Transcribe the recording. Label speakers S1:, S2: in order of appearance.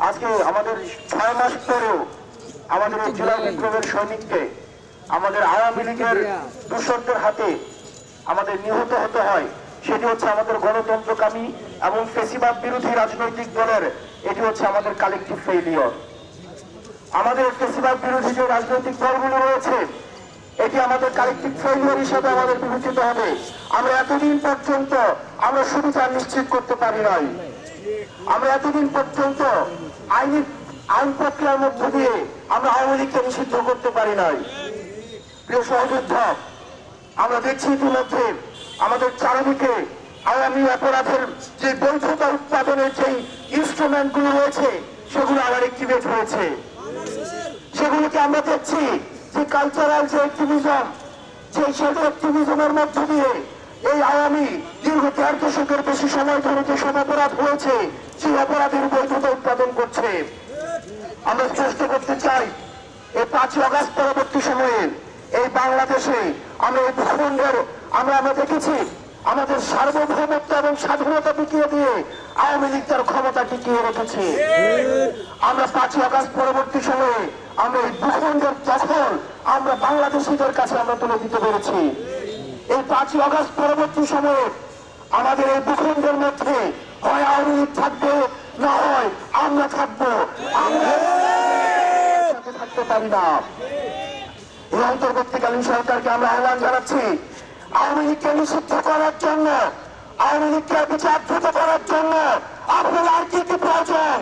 S1: আজকে আমাদের 6 মাস পরেও আমাদের এই জেলা বিপ্লবের সৈনিককে আমাদের আওয়ামী লীগের দূষণদের হাতে আমাদের নিহত হতে হয়, সেটি হচ্ছে আমাদের গণতন্ত্রকামী এবং ফেসিবাদ বিরোধী রাজনৈতিক দলের এটি হচ্ছে আমাদের কালেকটিভ ফেইলিয়র। আমাদের ফেসিবাদ বিরোধী যে রাজনৈতিক দলগুলো রয়েছে এটি আমাদের কালেকটিভ ফেইলিয়র হিসাবে আমাদের বিবেচিত হবে। আমরা এতদিন পর্যন্ত আমরা সুবিচার নিশ্চিত করতে পারি নাই, আমরা এতদিন পর্যন্ত আইন প্রক্রিয়ার মধ্য দিয়ে আমরা আওয়ামী লীগকে নিষিদ্ধ করতে পারি নাই। প্রিয় সহযোদ্ধা, আমরা দেখছি ইতিমধ্যে আমাদের চারিদিকে আওয়ামী অপরাধের যে বৈধতা উৎপাদনের যে ইনস্ট্রুমেন্ট গুলো রয়েছে সেগুলো আবার অ্যাক্টিভেট হয়েছে। সেগুলোকে আমরা দেখছি যে কালচারাল যে অ্যাক্টিভিজম, সেই অ্যাক্টিভিজমের মধ্য দিয়ে এই আওয়ামী দীর্ঘ 1.5 দশকের বেশি সময় ধরে যে সব অপরাধ হয়েছে সেই অপরাধের বৈধতা উৎপাদন করছে। আমরা স্পষ্ট করতে চাই, এই 5ই আগস্ট পরবর্তী সময়ে এই বাংলাদেশে আমরা এই ভূখণ্ডের আমরা দেখেছি আমাদের সার্বভৌমত্ব এবং স্বাধীনতা টিকিয়ে দিয়ে আওয়ামী লীগ তার ক্ষমতা টিকিয়ে রেখেছে। আমরা 5ই আগস্ট পরবর্তী সময়ে আমরা এই ভূখণ্ডের দখল আমরা বাংলাদেশিদের কাছে আমরা তুলে দিতে পেরেছি। এই 5ই আগস্ট পরবর্তী সময়ে আমাদের এই ভূখণ্ডের মধ্যে হয় আওয়ামী লীগ থাকবে, না হয় আমরা থাকবো, আমরা থাকতে পারি না। এই অন্তর্বর্তীকালীন সরকারকে আমরা আহ্বান জানাচ্ছি, আওয়ামী লীগকে নিষিদ্ধ করার জন্য, আওয়ামী লীগকে বিচারভূত করার জন্য আপনার আর কি প্রয়োজন